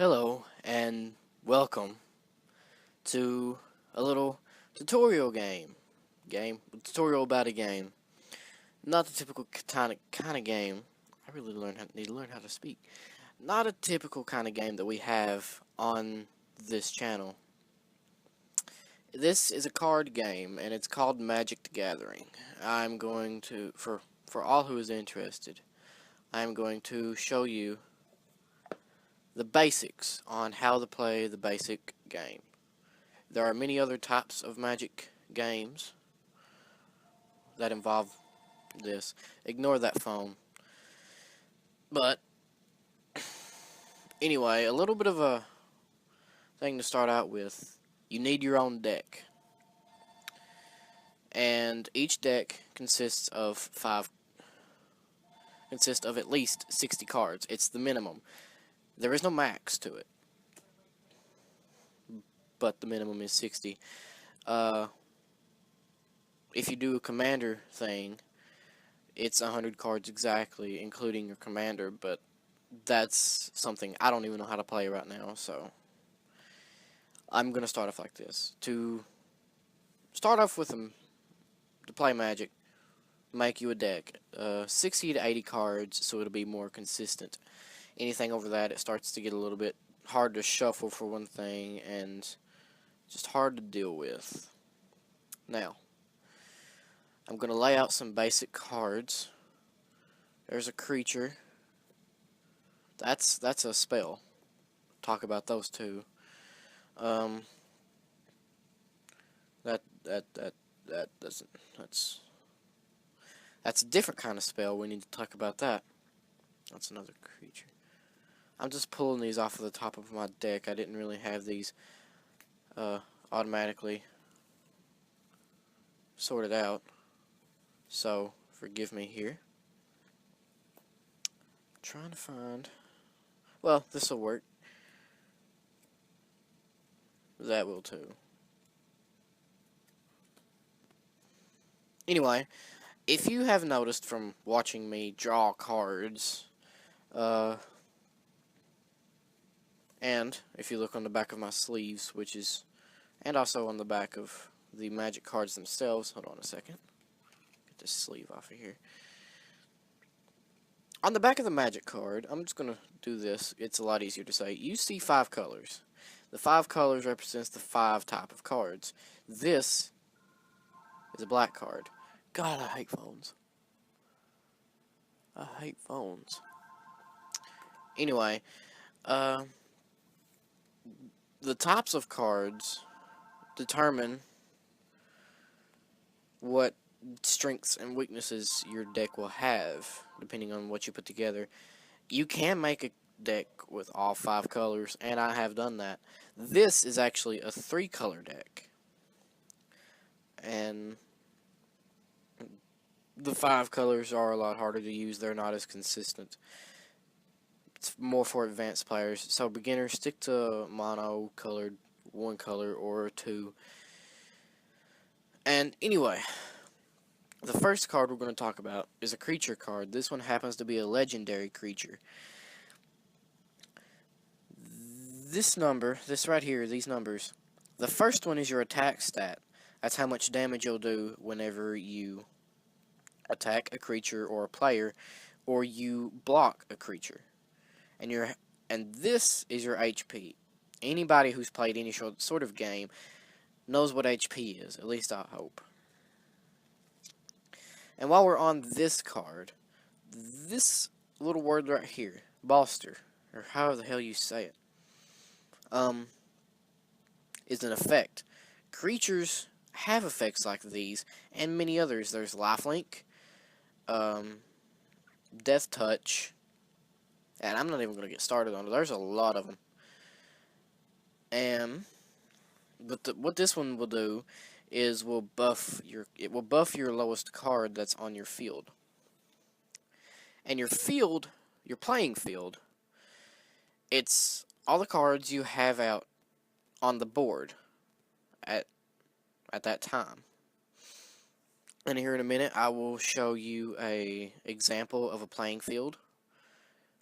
Hello and welcome to a little tutorial tutorial about a game. Not the typical kind of game. I really need to learn how to speak. Not a typical kind of game that we have on this channel. This is a card game and it's called Magic the Gathering. I'm going to for all who is interested, I'm going to show you the basics on how to play the basic game. There are many other types of Magic games that involve this. Ignore that phone. But, anyway, a little bit of a thing to start out with. You need your own deck. And each deck consists of at least 60 cards. It's the minimum. There is no max to it, but the minimum is 60. If you do a commander thing, it's 100 cards exactly, including your commander, but that's something I don't even know how to play right now, so I'm going to start off like this. To start off with to play Magic, make you a deck. 60 to 80 cards, so it'll be more consistent. Anything over that, it starts to get a little bit hard to shuffle for one thing, and just hard to deal with. Now, I'm going to lay out some basic cards. There's a creature. That's a spell. Talk about those two. That doesn't. That's a different kind of spell. We need to talk about that. That's another creature. I'm just pulling these off of the top of my deck. I didn't really have these automatically sorted out, so forgive me here. I'm trying to find. Well, this will work. That will too. Anyway, if you have noticed from watching me draw cards, and if you look on the back of my sleeves, and also on the back of the Magic cards themselves, hold on a second, get this sleeve off of here. On the back of the Magic card, I'm just going to do this, it's a lot easier to say, you see 5 colors. The 5 colors represents the 5 type of cards. This is a black card. God, I hate phones. I hate phones. Anyway, the types of cards determine what strengths and weaknesses your deck will have, depending on what you put together. You can make a deck with all 5 colors, and I have done that. This is actually a 3-color deck. And the 5 colors are a lot harder to use. They're not as consistent. It's more for advanced players. So beginners, stick to mono-colored, 1 color or 2. And anyway, the first card we're going to talk about is a creature card. This one happens to be a legendary creature. This right here, these numbers, the first one is your attack stat. That's how much damage you'll do whenever you attack a creature or a player, or you block a creature. And this is your HP. Anybody who's played any sort of game knows what HP is, at least I hope. And while we're on this card, this little word right here, Bolster, or however the hell you say it, is an effect. Creatures have effects like these, and many others. There's Lifelink, Death Touch, and I'm not even going to get started on it. There's a lot of them. But what this one will do is it will buff your lowest card that's on your field. And your playing field, it's all the cards you have out on the board at that time. And here in a minute, I will show you a example of a playing field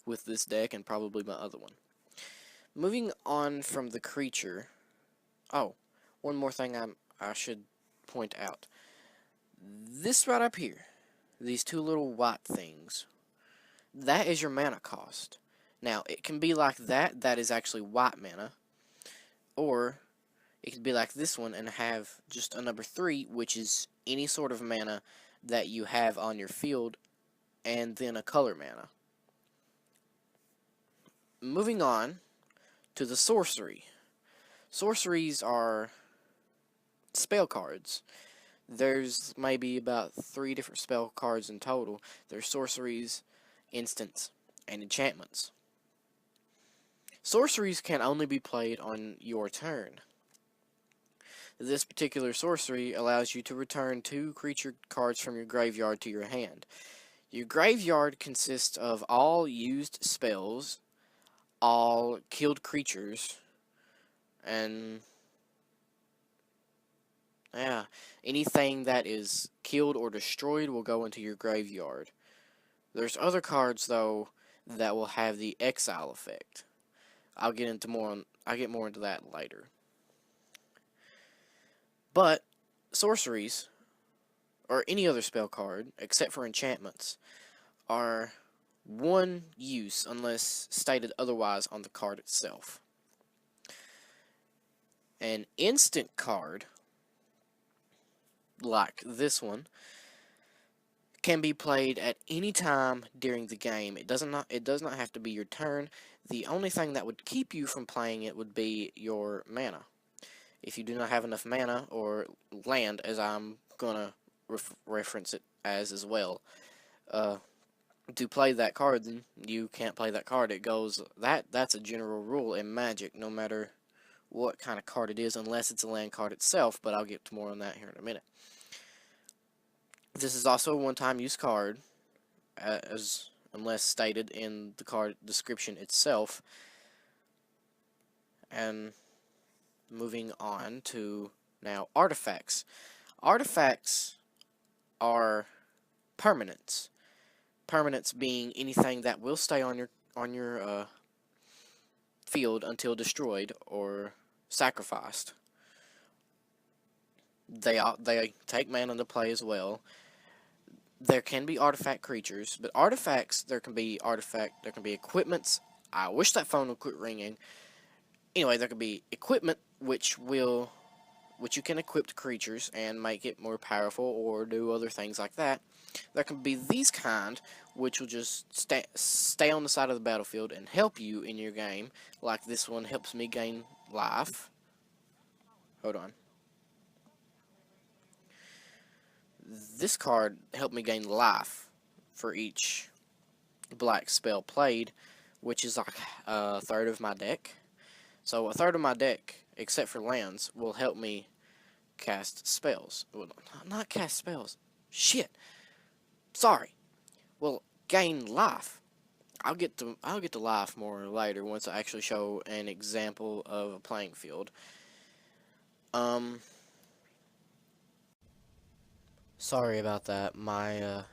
with this deck and probably my other one. Moving on from the creature. Oh, one more thing I should point out. This right up here, these two little white things, that is your mana cost. Now, it can be like that, that is actually white mana, or it could be like this one and have just a number 3, which is any sort of mana that you have on your field, and then a color mana. Moving on to the sorcery. Sorceries are spell cards. There's maybe about 3 different spell cards in total. There's sorceries, instants, and enchantments. Sorceries can only be played on your turn. This particular sorcery allows you to return 2 creature cards from your graveyard to your hand. Your graveyard consists of all used spells, all killed creatures, and yeah, anything that is killed or destroyed will go into your graveyard. There's other cards though that will have the exile effect. I'll get more into that later. But sorceries, or any other spell card, except for enchantments, are one use unless stated otherwise on the card itself. An instant card, like this one, can be played at any time during the game. It does not have to be your turn. The only thing that would keep you from playing it would be your mana. If you do not have enough mana or land, as I'm gonna reference it as well, to play that card, then you can't play that card. It goes that's a general rule in Magic, no matter what kind of card it is, unless it's a land card itself. But I'll get to more on that here in a minute. This is also a one-time use card, unless stated in the card description itself. And moving on to now artifacts. Artifacts are permanents. Permanents being anything that will stay on your field until destroyed or sacrificed. They take mana to play as well. There can be artifact creatures, but artifacts there can be equipments. I wish that phone would quit ringing. Anyway, there could be equipment which you can equip to creatures and make it more powerful or do other things like that. There can be these kind, which will just stay on the side of the battlefield and help you in your game, like this one helps me gain life. Hold on. This card helped me gain life for each black spell played, which is like a third of my deck. So a third of my deck, except for lands, will help me cast spells. Well, not cast spells. Shit. Sorry. Well, gain life. I'll get to life more later once I actually show an example of a playing field. Sorry about that. My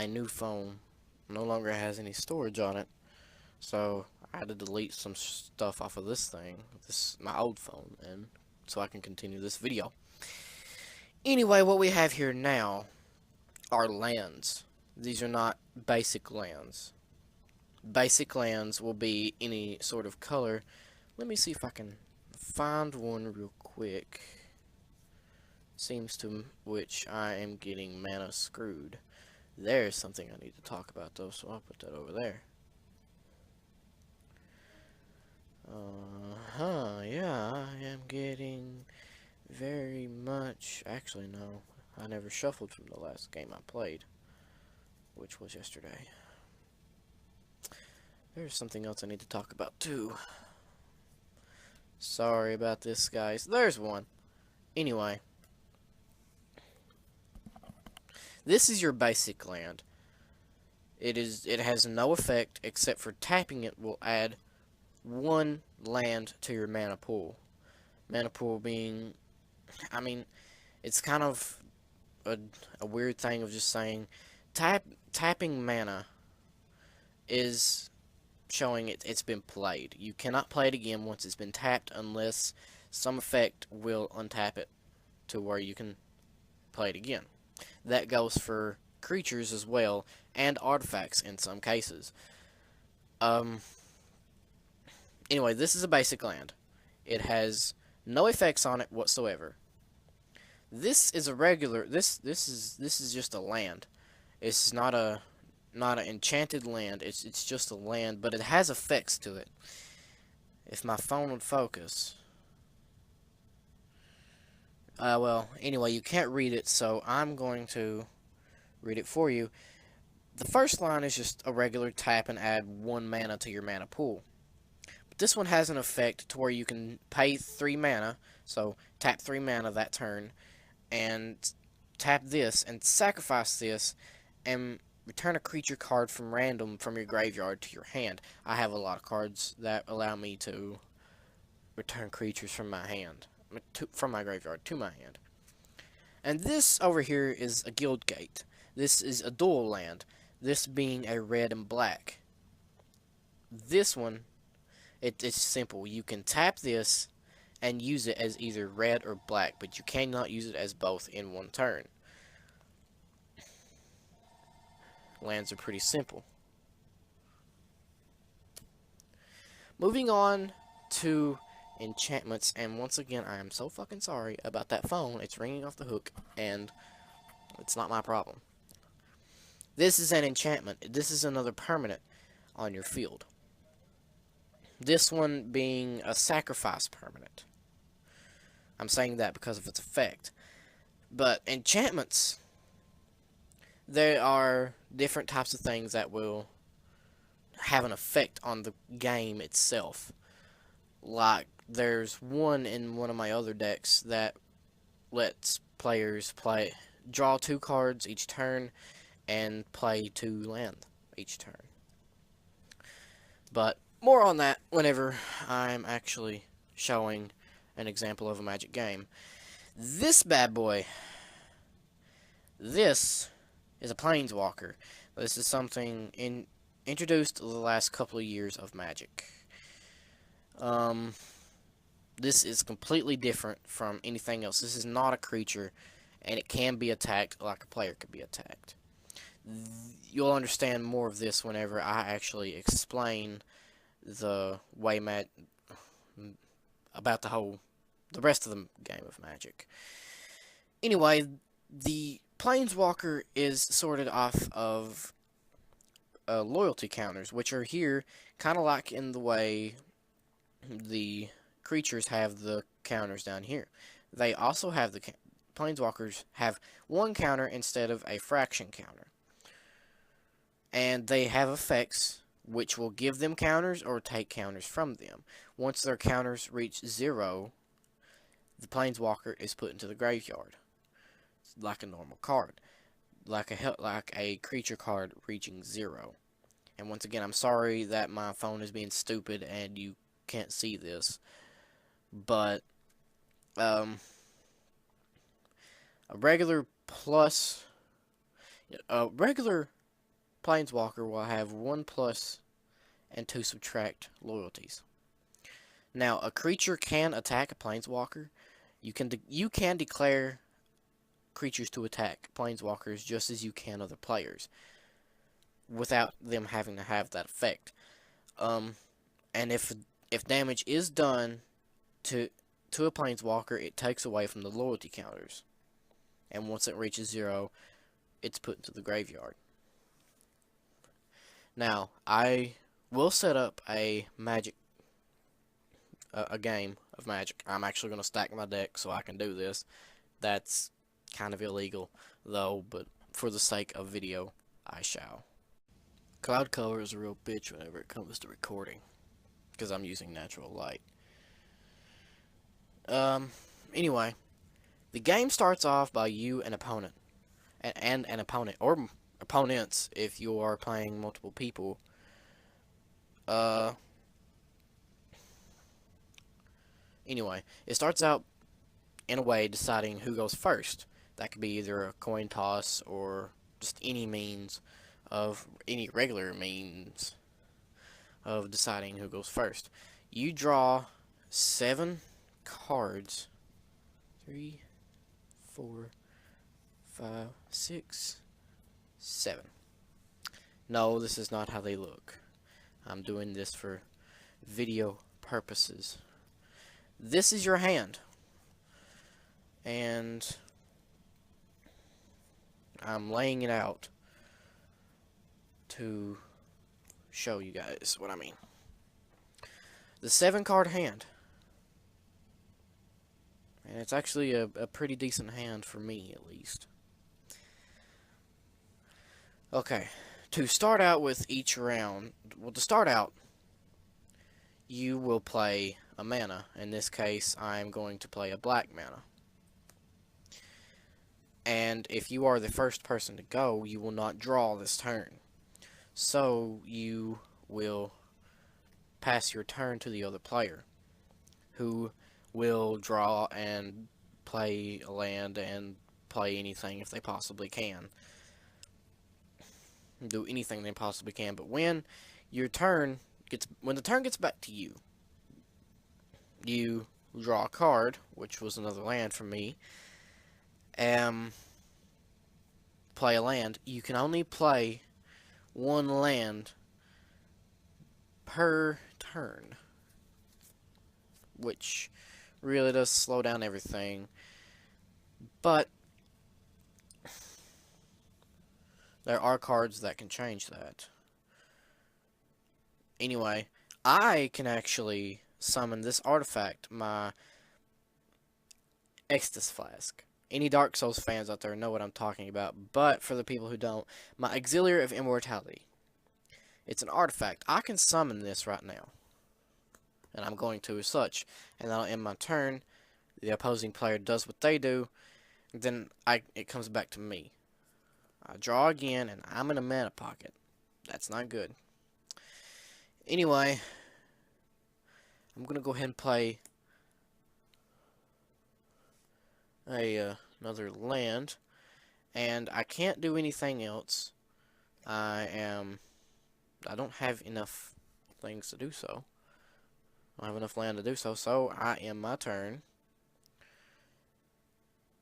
new phone no longer has any storage on it, so I had to delete some stuff off of this thing, my old phone, and so I can continue this video. Anyway, what we have here now are lands. These are not basic lands. Basic lands will be any sort of color. Let me see if I can find one real quick. Seems to which I am getting mana screwed. There's something I need to talk about though, so I'll put that over there. Yeah, I am getting very much, actually no, I never shuffled from the last game I played, which was yesterday. There's something else I need to talk about too. Sorry about this, guys. There's one. Anyway. This is your basic land. It has no effect except for tapping it will add 1 land to your mana pool. Mana pool being, I mean, it's kind of a weird thing of just saying tapping mana is showing it's been played. You cannot play it again once it's been tapped unless some effect will untap it to where you can play it again. That goes for creatures as well, and artifacts in some cases. Um, anyway, this is a basic land. It has no effects on it whatsoever. This is a regular. This is just a land. It's not an enchanted land. It's just a land, but it has effects to it. If my phone would focus. Well, anyway, you can't read it, so I'm going to read it for you. The first line is just a regular tap and add 1 mana to your mana pool. But this one has an effect to where you can pay 3 mana, so tap 3 mana that turn, and tap this, and sacrifice this, and return a creature card from random from your graveyard to your hand. I have a lot of cards that allow me to return creatures from my hand, from my graveyard to my hand. And this over here is a guild gate. This is a dual land, this being a red and black. This one, it's simple. You can tap this and use it as either red or black, but you cannot use it as both in one turn. Lands are pretty simple. Moving on to enchantments, and once again, I am so fucking sorry about that phone. It's ringing off the hook, and it's not my problem. This is an enchantment. This is another permanent on your field. This one being a sacrifice permanent. I'm saying that because of its effect. But enchantments, there are different types of things that will have an effect on the game itself. Like, there's one in one of my other decks that lets players draw 2 cards each turn and play 2 land each turn. But more on that whenever I'm actually showing an example of a Magic game. This bad boy, this is a Planeswalker. This is something introduced the last couple of years of Magic. This is completely different from anything else. This is not a creature, and it can be attacked like a player could be attacked. You'll understand more of this whenever I actually explain the way about the rest of the game of Magic. Anyway, the Planeswalker is sorted off of loyalty counters, which are here kind of like in the way the creatures have the counters down here. They also have Planeswalkers have 1 counter instead of a fraction counter. And they have effects which will give them counters or take counters from them. Once their counters reach 0, the Planeswalker is put into the graveyard. It's like a normal card. Like a creature card reaching 0. And once again, I'm sorry that my phone is being stupid and you can't see this. But, a regular Planeswalker will have 1 plus and 2 subtract loyalties. Now, a creature can attack a Planeswalker. You can declare creatures to attack Planeswalkers just as you can other players, without them having to have that effect. And if damage is done to a Planeswalker, it takes away from the loyalty counters. And once it reaches 0, it's put into the graveyard. Now, I will set up a game of Magic. I'm actually going to stack my deck so I can do this. That's kind of illegal, though, but for the sake of video, I shall. Cloud cover is a real bitch whenever it comes to recording, because I'm using natural light. Anyway, the game starts off by you and opponent, and an opponent, or opponents if you are playing multiple people. Anyway, it starts out in a way deciding who goes first. That could be either a coin toss or just any regular means of deciding who goes first. You draw 7 cards. 3, 4, 5, 6, 7. No, this is not how they look. I'm doing this for video purposes. This is your hand. And I'm laying it out to show you guys what I mean. The 7-card hand. And it's actually a pretty decent hand for me, at least. Okay, to start out with each round, well, to start out, you will play a mana. In this case, I'm going to play a black mana. And if you are the first person to go, you will not draw this turn. So, you will pass your turn to the other player, who will draw and play a land and play anything if they possibly can. Do anything they possibly can. But when the turn gets back to you, you draw a card, which was another land for me. Play a land. You can only play one land per turn, which really does slow down everything. But there are cards that can change that. Anyway, I can actually summon this artifact, my Estus Flask. Any Dark Souls fans out there know what I'm talking about, but for the people who don't, my Auxiliary of Immortality. It's an artifact. I can summon this right now, and I'm going to as such, and that'll end my turn. The opposing player does what they do, then it comes back to me. I draw again, and I'm in a mana pocket. That's not good. Anyway, I'm going to go ahead and play another land, and I can't do anything else. I don't have enough things to do so. I don't have enough land to do so, so I end my turn,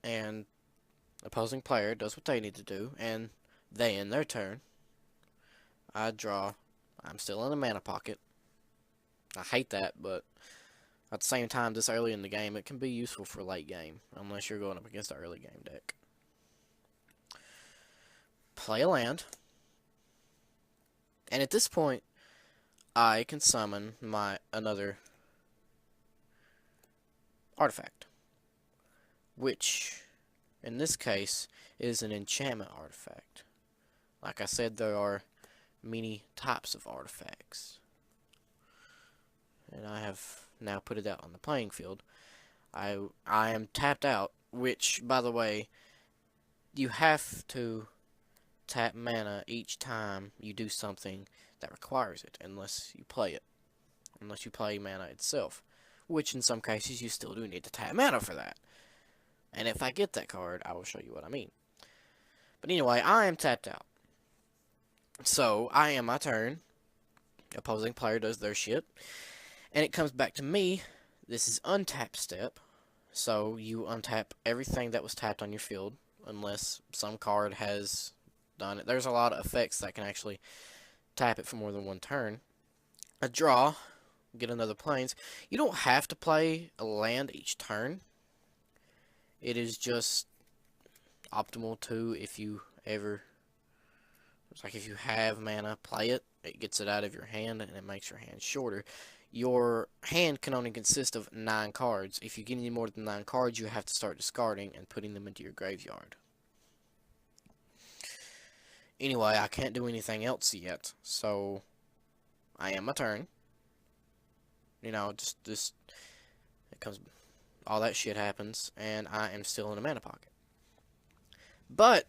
and opposing player does what they need to do, and they end their turn. I draw. I'm still in a mana pocket. I hate that, but at the same time, this early in the game, it can be useful for late game, unless you're going up against an early game deck. Play a land, and at this point, I can summon another artifact, which, in this case, is an enchantment artifact. Like I said, there are many types of artifacts, and I have now put it out on the playing field. I am tapped out, which, by the way, you have to tap mana each time you do something that requires it, unless you play it. Unless you play mana itself, which in some cases you still do need to tap mana for that. And if I get that card, I will show you what I mean. But anyway, I am tapped out. So, I am my turn. Opposing player does their shit. And it comes back to me. This is untap step. So, you untap everything that was tapped on your field, unless some card has done it. There's a lot of effects that can actually tap it for more than one turn. A draw. Get another plains. You don't have to play a land each turn. It is just optimal to, if you ever, it's like if you have mana, play it. It gets it out of your hand, and it makes your hand shorter. Your hand can only consist of 9 cards. If you get any more than 9 cards, you have to start discarding and putting them into your graveyard. Anyway, I can't do anything else yet, so I am my turn. You know, just this, it comes, all that shit happens, and I am still in a mana pocket. But,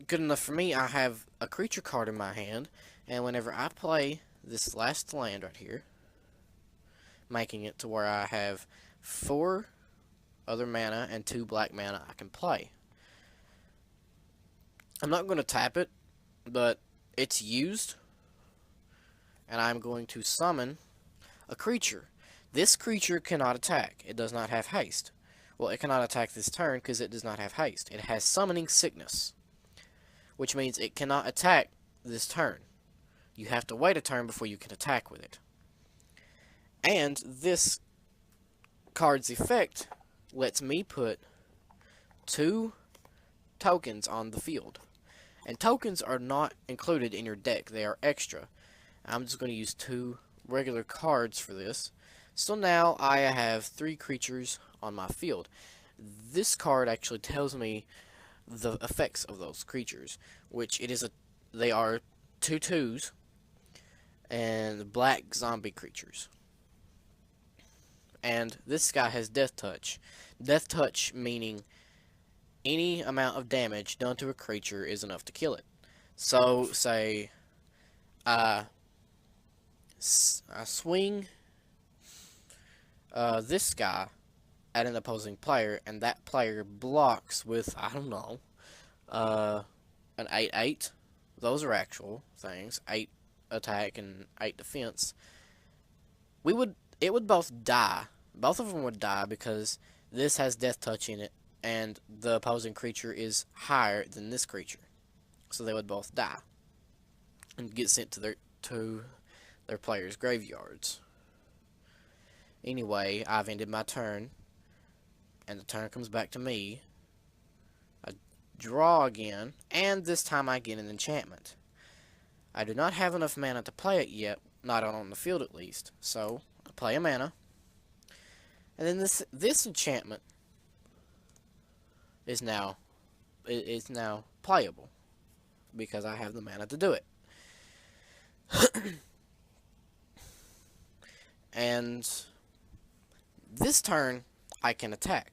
good enough for me, I have a creature card in my hand, and whenever I play this last land right here, making it to where I have 4 other mana and 2 black mana I can play. I'm not going to tap it, but it's used, and I'm going to summon a creature. This creature cannot attack. It does not have haste. Well, it cannot attack this turn because it does not have haste. It has summoning sickness, which means it cannot attack this turn. You have to wait a turn before you can attack with it. And this card's effect lets me put 2 tokens on the field. And tokens are not included in your deck. They are extra. I'm just going to use 2 regular cards for this. So now I have 3 creatures on my field. This card actually tells me the effects of those creatures, which they are 2/2s and black zombie creatures. And this guy has Death Touch. Death Touch meaning any amount of damage done to a creature is enough to kill it. So, say I swing this guy at an opposing player, and that player blocks with, I don't know, an 8/8. Those are actual things. 8 attack and 8 defense. It would both die. Both of them would die because this has Death Touch in it, and the opposing creature is higher than this creature. So they would both die and get sent to their players' graveyards. Anyway, I've ended my turn, and the turn comes back to me. I draw again, and this time I get an enchantment. I do not have enough mana to play it yet, not on the field at least, so I play a mana. And then this enchantment is now playable because I have the mana to do it. And this turn I can attack,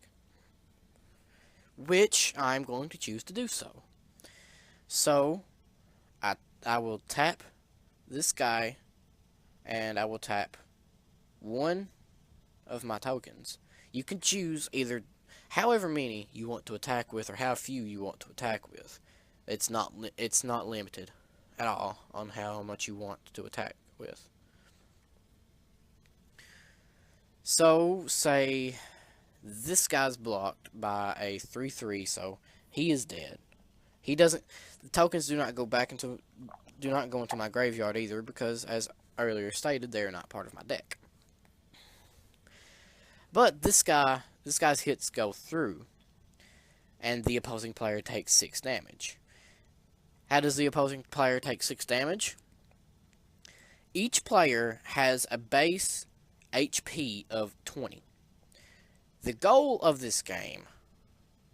which I'm going to choose to do so. So I will tap this guy, and I will tap 1 of my tokens. You can choose either however many you want to attack with or how few you want to attack with. It's not limited at all on how much you want to attack with. So, say this guy's blocked by a 3/3, so he is dead. The tokens do not go into my graveyard either, because as earlier stated, they are not part of my deck. But this guy's hits go through, and the opposing player takes 6 damage. How does the opposing player take 6 damage? Each player has a base HP of 20. The goal of this game,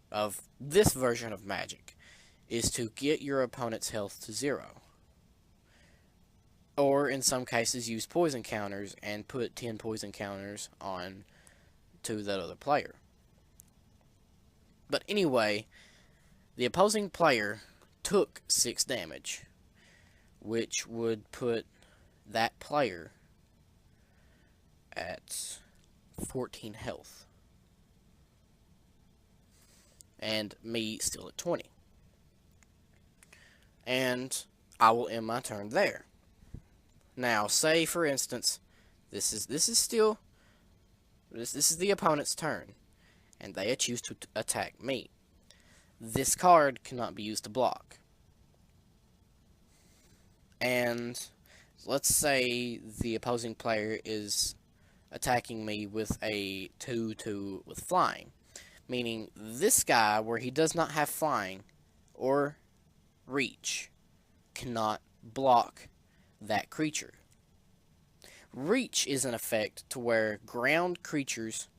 of this version of Magic, is to get your opponent's health to 0. Or, in some cases, use poison counters and put 10 poison counters on to that other player. But anyway, the opposing player took 6 damage, which would put that player at 14 health, and me still at 20. And I will end my turn there. Now, say for instance, this is the opponent's turn, and they choose to attack me. This card cannot be used to block. And let's say the opposing player is attacking me with a 2/2 with flying, meaning this guy, where he does not have flying or reach, cannot block that creature. Reach is an effect to where ground creatures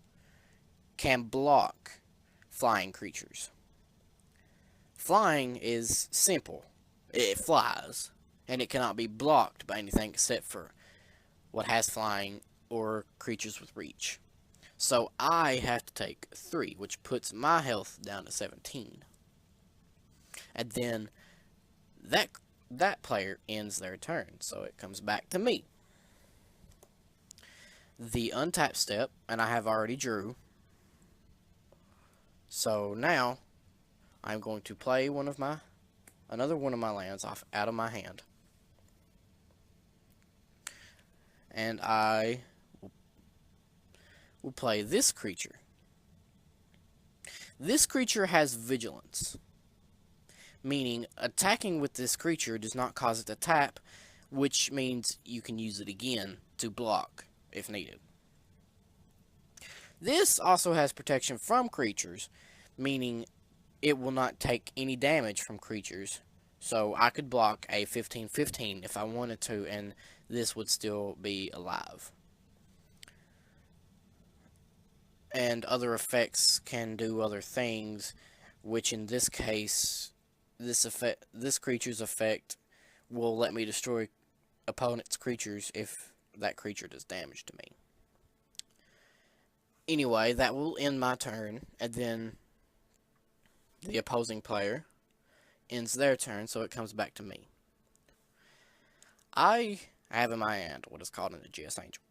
can block flying creatures. Flying is simple. It flies, and it cannot be blocked by anything except for what has flying or creatures with reach. So I have to take 3, which puts my health down to 17. And then that player ends their turn, so it comes back to me. The untap step, and I have already drew. So now I'm going to play another one of my lands out of my hand. and I will play this creature. This creature has vigilance, meaning attacking with this creature does not cause it to tap, which means you can use it again to block if needed. This also has protection from creatures, meaning it will not take any damage from creatures. So I could block a 15/15 if I wanted to, and this would still be alive. And other effects can do other things, which in this case, this creature's effect will let me destroy opponent's creatures if that creature does damage to me. Anyway, that will end my turn, and then the opposing player ends their turn, so it comes back to me. I have in my hand what is called an Aegeus Angel.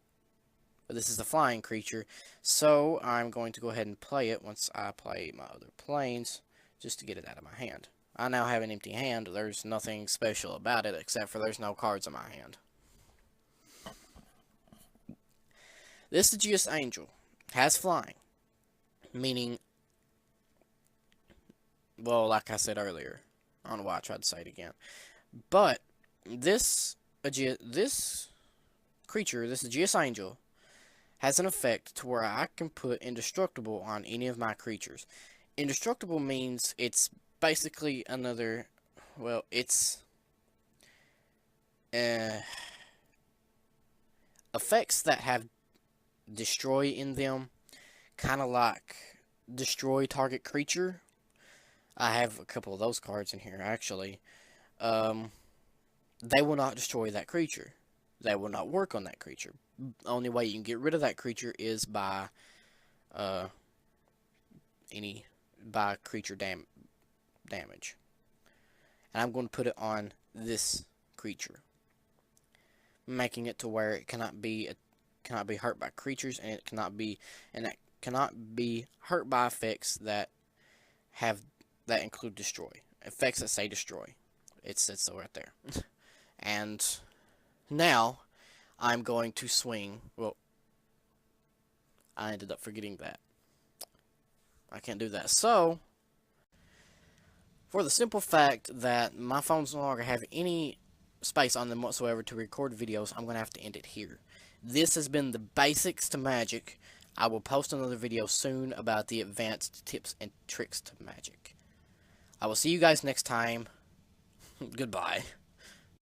But this is a flying creature, so I'm going to go ahead and play it once I play my other planes, just to get it out of my hand. I now have an empty hand. There's nothing special about it, except for there's no cards in my hand. This Aegeus Angel has flying, meaning, well, like I said earlier, I don't know why I tried to say it again, but this creature, this Aegeus Angel, has an effect to where I can put Indestructible on any of my creatures. Indestructible means it's basically another, well, it's effects that have destroy in them, kind of like destroy target creature. I have a couple of those cards in here, actually. They will not destroy that creature. They will not work on that creature. Only way you can get rid of that creature is by creature damage. And I'm going to put it on this creature, making it to where it cannot be hurt by creatures, and it cannot be hurt by effects that include destroy. Effects that say destroy. It says so right there. And now I'm going to swing. Well, I ended up forgetting that. I can't do that. So, for the simple fact that my phones no longer have any space on them whatsoever to record videos, I'm going to have to end it here. This has been the basics to Magic. I will post another video soon about the advanced tips and tricks to Magic. I will see you guys next time. Goodbye.